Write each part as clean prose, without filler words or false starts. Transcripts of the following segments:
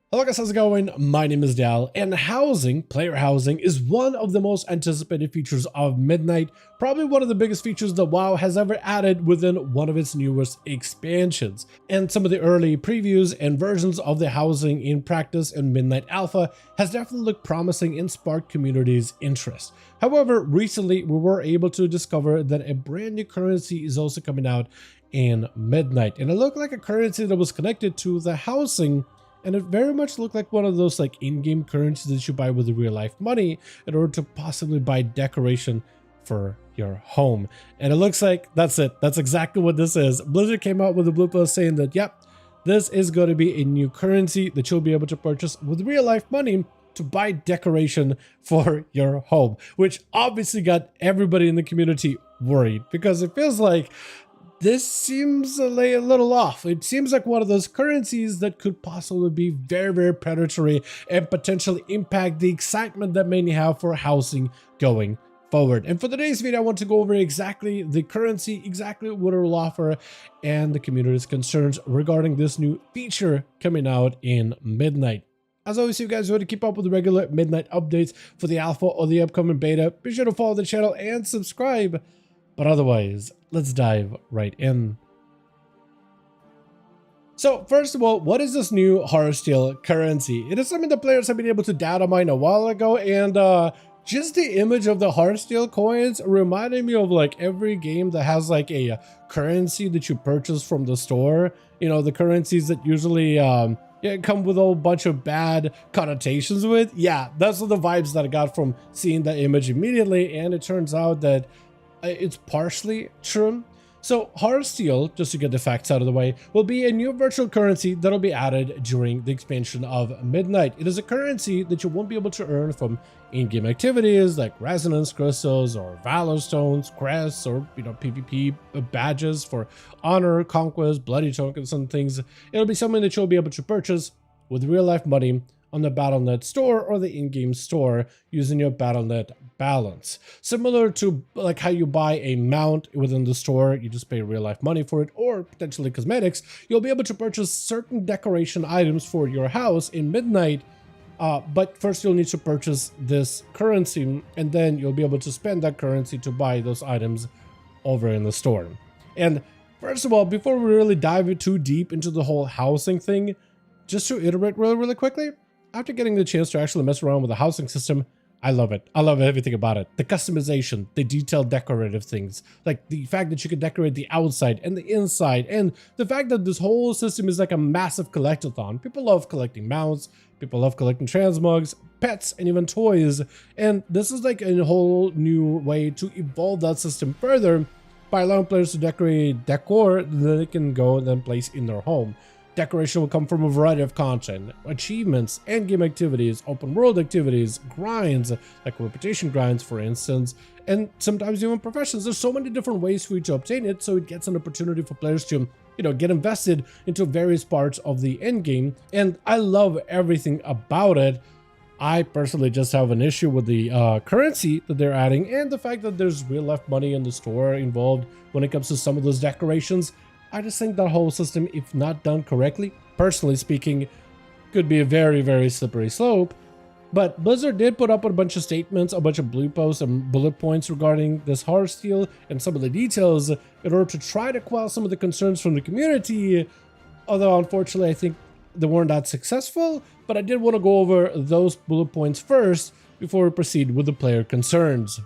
Hello guys, how's it going? My name is Dal, and player housing, is one of the most anticipated features of Midnight, probably one of the biggest features that WoW has ever added within one of its newest expansions. And some of the early previews and versions of the housing in practice in Midnight Alpha has definitely looked promising and sparked community's interest. However, recently we were able to discover that a brand new currency is also coming out in Midnight, and it looked like a currency that was connected to the housing. And it very much looked like one of those in-game currencies that you buy with real life money in order to possibly buy decoration for your home. And it looks like that's it. That's exactly what this is. Blizzard came out with a blue post saying that, yep, this is going to be a new currency that you'll be able to purchase with real life money to buy decoration for your home, which obviously got everybody in the community worried because it feels like this seems a little off. It seems like one of those currencies that could possibly be very, very predatory and potentially impact the excitement that many have for housing going forward. And for today's video, I want to go over exactly the currency, exactly what it will offer, and the community's concerns regarding this new feature coming out in Midnight. As always, if you guys want to keep up with the regular Midnight updates for the alpha or the upcoming beta, be sure to follow the channel and subscribe. But otherwise, let's dive right in. So first of all, what is this new Hearthstone currency? It is something that players have been able to data mine a while ago, and just the image of the Hearthstone coins reminded me of every game that has a currency that you purchase from the store. You know, the currencies that usually come with a whole bunch of bad connotations with. Yeah, that's the vibes that I got from seeing that image immediately, and it turns out that it's partially true. So Hearthstone, just to get the facts out of the way, will be a new virtual currency that'll be added during the expansion of Midnight. It is a currency that you won't be able to earn from in-game activities like resonance crystals or valor stones, crests, or PvP badges for honor, conquest, bloody tokens, and things. It'll be something that you'll be able to purchase with real-life money on the Battle.net store or the in-game store using your Battle.net balance. Similar to how you buy a mount within the store, you just pay real life money for it, or potentially cosmetics, you'll be able to purchase certain decoration items for your house in Midnight. But first you'll need to purchase this currency, and then you'll be able to spend that currency to buy those items over in the store. And first of all, before we really dive too deep into the whole housing thing, just to iterate really quickly, after getting the chance to actually mess around with the housing system, I love it. I love everything about it. The customization, the detailed decorative things, like the fact that you can decorate the outside and the inside, and the fact that this whole system is like a massive collectathon. People love collecting mounts, people love collecting transmogs, pets, and even toys. And this is like a whole new way to evolve that system further by allowing players to decorate decor that they can go and then place in their home. Decoration will come from a variety of content, achievements, endgame activities, open world activities, grinds, like reputation grinds for instance, and sometimes even professions. There's so many different ways for you to obtain it, so it gets an opportunity for players to, get invested into various parts of the endgame, and I love everything about it. I personally just have an issue with the currency that they're adding and the fact that there's real life money in the store involved when it comes to some of those decorations. I just think that whole system, if not done correctly, personally speaking, could be a very, very slippery slope. But Blizzard did put up a bunch of statements, a bunch of blue posts and bullet points regarding this Hearthstone and some of the details in order to try to quell some of the concerns from the community. Although, unfortunately, I think they weren't that successful. But I did want to go over those bullet points first before we proceed with the player concerns.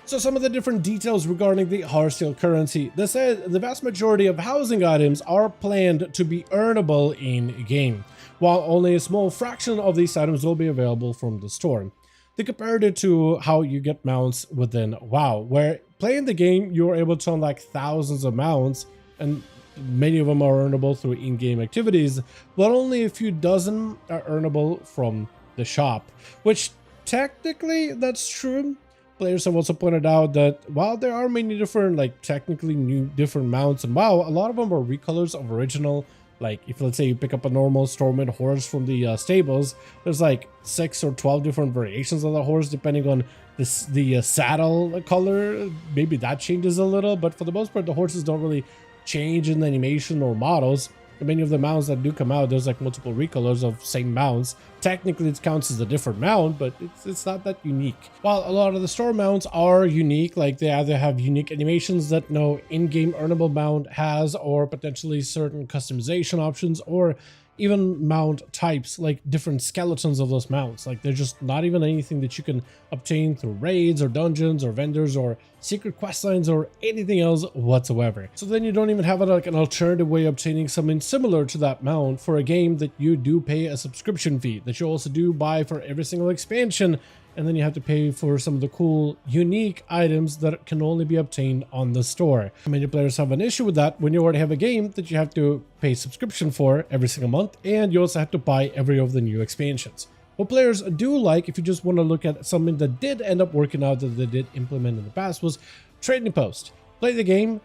So some of the different details regarding the Hearthstone currency. They said the vast majority of housing items are planned to be earnable in-game, while only a small fraction of these items will be available from the store. They compared it to how you get mounts within WoW, where playing the game, you're able to unlock thousands of mounts, and many of them are earnable through in-game activities, but only a few dozen are earnable from the shop, which technically that's true. Players have also pointed out that while there are many different, technically new different mounts and WoW, a lot of them are recolors of original. Like if let's say you pick up a normal Stormwind horse from the stables, there's 6 or 12 different variations of the horse depending on the saddle color. Maybe that changes a little, but for the most part, the horses don't really change in the animation or models. many of the mounts that do come out, there's like multiple recolors of same mounts. Technically it counts as a different mount, but it's not that unique. While a lot of the store mounts are unique, like they either have unique animations that no in-game earnable mount has, or potentially certain customization options, or even mount types, like different skeletons of those mounts. Like they're just not even anything that you can obtain through raids or dungeons or vendors or secret quest lines or anything else whatsoever. So then you don't even have like an alternative way of obtaining something similar to that mount for a game that you do pay a subscription fee that you also do buy for every single expansion. And then you have to pay for some of the cool, unique items that can only be obtained on the store. Many players have an issue with that when you already have a game that you have to pay subscription for every single month, and you also have to buy every of the new expansions. What players do like, if you just want to look at something that did end up working out that they did implement in the past, was Trading Post. Play the game,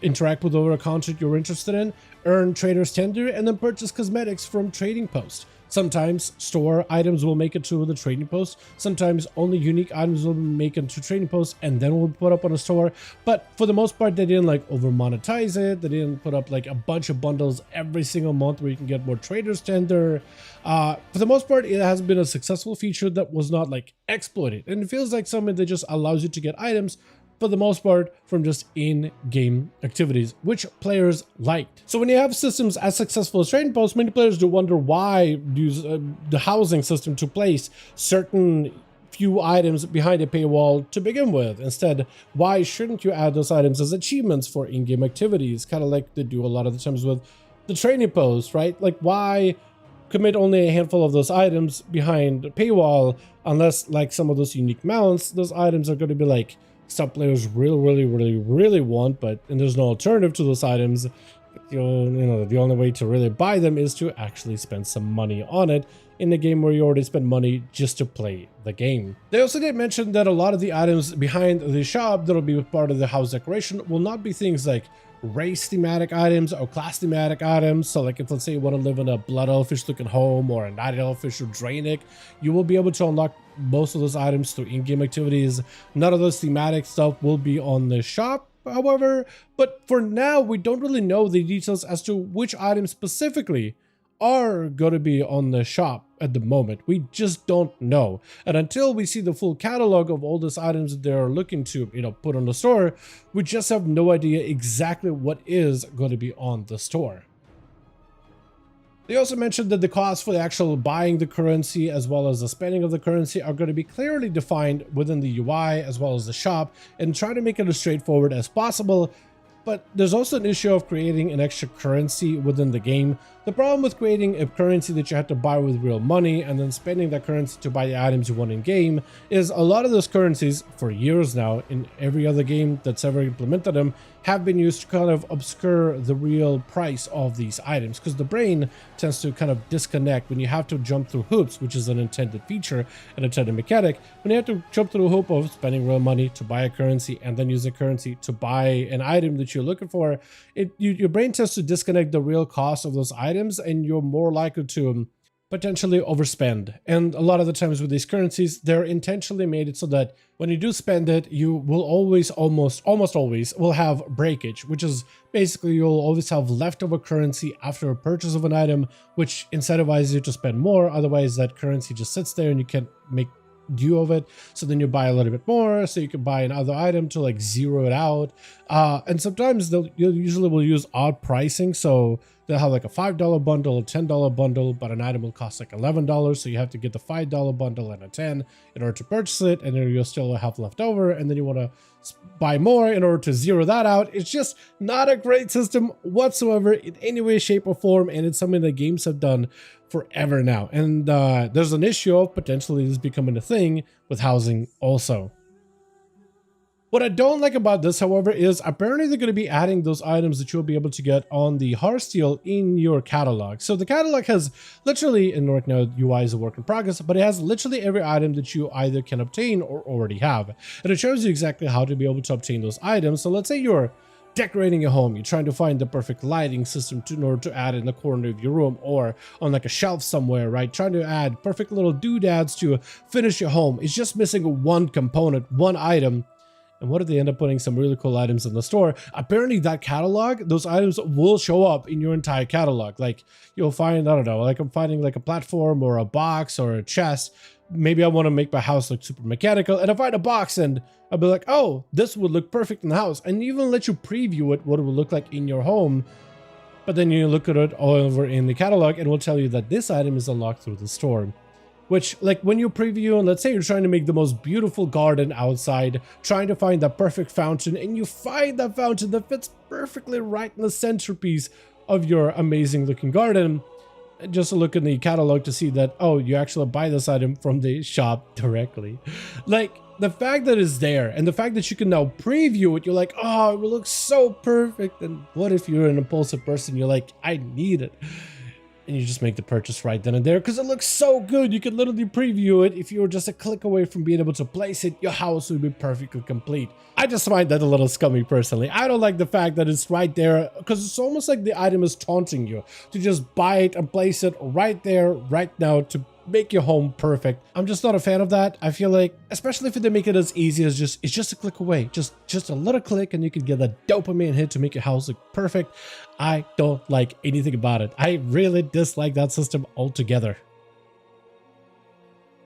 interact with other content you're interested in, earn Trader's Tender, and then purchase cosmetics from Trading Post. Sometimes store items will make it to the Trading Post. Sometimes only unique items will make it to Trading Post and then will be put up on a store. But for the most part, they didn't like over monetize it. They didn't put up like a bunch of bundles every single month where you can get more Trader's Tender. For the most part, it has been a successful feature that was not like exploited. And it feels like something that just allows you to get items for the most part from just in-game activities, which players liked. So when you have systems as successful as Trading Post, many players do wonder why use the housing system to place certain few items behind a paywall to begin with. Instead, why shouldn't you add those items as achievements for in-game activities, kind of like they do a lot of the times with the Trading Post, right? Like, why commit only a handful of those items behind a paywall unless, like some of those unique mounts, those items are going to be like some players really want, and there's no alternative to those items. You know, the only way to really buy them is to actually spend some money on it in a game where you already spend money just to play the game. They also did mention that a lot of the items behind the shop that'll be part of the house decoration will not be things like race thematic items or class thematic items. So like if, let's say, you want to live in a blood elfish looking home or a night elfish or Draenic, you will be able to unlock most of those items through in-game activities. None of those thematic stuff will be on the shop, however, but for now we don't really know the details as to which items specifically are going to be on the shop at the moment. We just don't know, and until we see the full catalog of all those items that they're looking to, you know, put on the store, we just have no idea exactly what is going to be on the store. They also mentioned that the costs for the actual buying the currency as well as the spending of the currency are going to be clearly defined within the UI as well as the shop, and try to make it as straightforward as possible. But there's also an issue of creating an extra currency within the game. The problem with creating a currency that you have to buy with real money and then spending that currency to buy the items you want in game is a lot of those currencies for years now in every other game that's ever implemented them have been used to kind of obscure the real price of these items, because the brain tends to kind of disconnect when you have to jump through hoops, which is an intended feature, an intended mechanic. When you have to jump through a hoop of spending real money to buy a currency and then use a currency to buy an item that you're looking for, your brain tends to disconnect the real cost of those items, and you're more likely to potentially overspend. And a lot of the times with these currencies, they're intentionally made it so that when you do spend it, you will always, almost always will have breakage, which is basically you'll always have leftover currency after a purchase of an item, which incentivizes you to spend more. Otherwise that currency just sits there and you can't make due of it, so then you buy a little bit more so you can buy another item to like zero it out. And sometimes you usually will use odd pricing, so they'll have like a $5 bundle, a $10 bundle, but an item will cost like $11, so you have to get the $5 bundle and a 10 in order to purchase it, and then you'll still have left over, and then you want to buy more in order to zero that out. It's just not a great system whatsoever in any way, shape, or form, and it's something that games have done forever now. And there's an issue of potentially this becoming a thing with housing also. What I don't like about this, however, is apparently they're going to be adding those items that you'll be able to get on the Hearthstone in your catalog. So the catalog has literally, and right now UI is a work in progress, but it has literally every item that you either can obtain or already have. And it shows you exactly how to be able to obtain those items. So let's say you're decorating your home, you're trying to find the perfect lighting system in order to add in the corner of your room or on like a shelf somewhere, right? Trying to add perfect little doodads to finish your home. It's just missing one component, one item. And what if they end up putting some really cool items in the store? Apparently that catalog, those items will show up in your entire catalog. Like you'll find, I don't know, like I'm finding like a platform or a box or a chest. Maybe I want to make my house look super mechanical, and I find a box and I'll be like, oh, this would look perfect in the house, and even let you preview it, what it would look like in your home. But then you look at it all over in the catalog and it will tell you that this item is unlocked through the store. Which, like when you preview, and let's say you're trying to make the most beautiful garden outside, trying to find that perfect fountain, and you find that fountain that fits perfectly right in the centerpiece of your amazing looking garden, just look in the catalog to see that, oh, you actually buy this item from the shop directly. Like the fact that it's there and the fact that you can now preview it, you're like, oh, it will look so perfect. And what if you're an impulsive person? You're like, I need it. And you just make the purchase right then and there because it looks so good. You can literally preview it. If you were just a click away from being able to place it, your house would be perfectly complete. I just find that a little scummy personally. I don't like the fact that it's right there because it's almost like the item is taunting you to just buy it and place it right there, right now to make your home perfect. I'm just not a fan of that. I feel like, especially if they make it as easy as it's just a click away, just a little click and you can get a dopamine hit to make your house look perfect. I don't like anything about it. I really dislike that system altogether.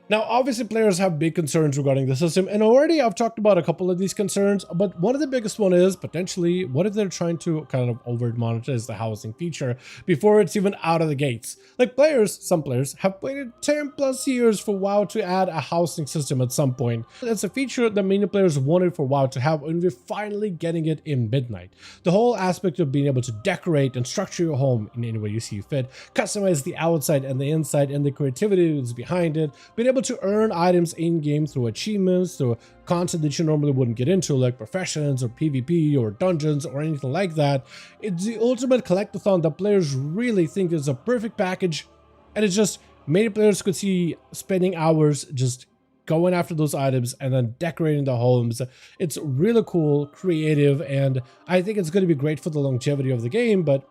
Now, obviously, players have big concerns regarding the system, and already I've talked about a couple of these concerns, but one of the biggest one is potentially, what if they're trying to kind of over-monetize the housing feature before it's even out of the gates? Like some players have waited 10 plus years for WoW to add a housing system at some point. It's a feature that many players wanted for WoW to have, and we're finally getting it in Midnight. The whole aspect of being able to decorate and structure your home in any way you see fit, customize the outside and the inside, and the creativity that's behind it, being able to earn items in-game through achievements, through content that you normally wouldn't get into, like professions or PvP or dungeons or anything like that. It's the ultimate collectathon that players really think is a perfect package, and it's just many players could see spending hours just going after those items and then decorating the homes. It's really cool, creative, and I think it's going to be great for the longevity of the game, but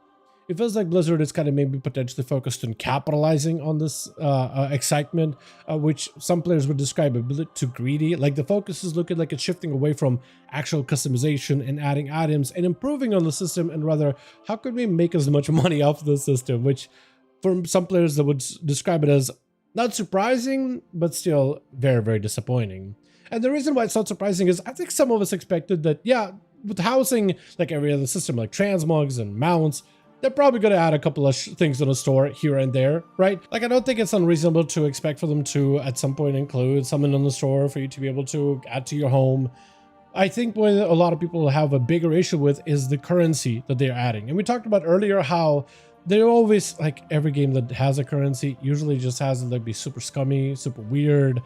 it feels like Blizzard is kind of maybe potentially focused on capitalizing on this excitement, which some players would describe a bit too greedy. Like the focus is looking like it's shifting away from actual customization and adding items and improving on the system, and rather, how could we make as much money off the system? Which for some players that would describe it as not surprising, but still very, very disappointing. And the reason why it's not surprising is I think some of us expected that, yeah, with housing, like every other system, like transmogs and mounts, they're probably going to add a couple of things in the store here and there, right? Like, I don't think it's unreasonable to expect for them to, at some point, include something in the store for you to be able to add to your home. I think what a lot of people have a bigger issue with is the currency that they're adding. And we talked about earlier how they're always, like, every game that has a currency usually just has it, like, be super scummy, super weird,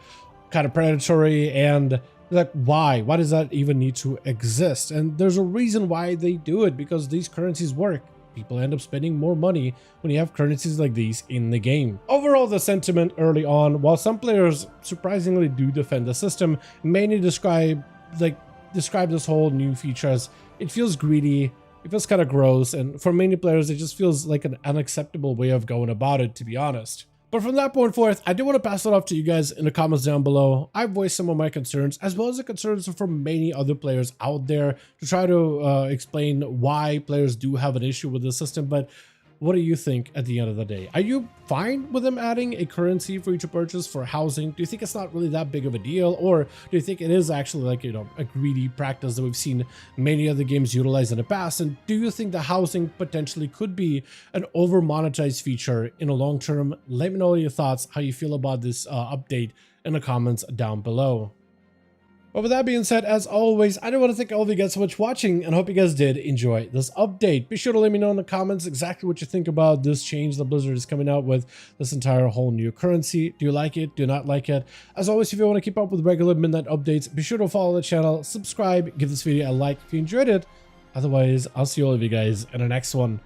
kind of predatory, and like, why? Why does that even need to exist? And there's a reason why they do it, because these currencies work. People end up spending more money when you have currencies like these in the game. Overall, the sentiment early on, while some players surprisingly do defend the system, many describe this whole new feature as it feels greedy, it feels kind of gross, and for many players it just feels like an unacceptable way of going about it, to be honest. But from that point forth, I do want to pass it off to you guys in the comments down below. I've voiced some of my concerns, as well as the concerns from many other players out there, to try to explain why players do have an issue with the system. But what do you think at the end of the day? Are you fine with them adding a currency for you to purchase for housing? Do you think it's not really that big of a deal? Or do you think it is actually like, you know, a greedy practice that we've seen many other games utilize in the past? And do you think the housing potentially could be an over monetized feature in the long term? Let me know your thoughts, how you feel about this update in the comments down below. But with that being said, as always, I do want to thank all of you guys so much for watching, and hope you guys did enjoy this update. Be sure to let me know in the comments exactly what you think about this change that Blizzard is coming out with, this entire whole new currency. Do you like it? Do you not like it? As always, if you want to keep up with regular midnight updates, be sure to follow the channel, subscribe, give this video a like if you enjoyed it. Otherwise, I'll see all of you guys in the next one.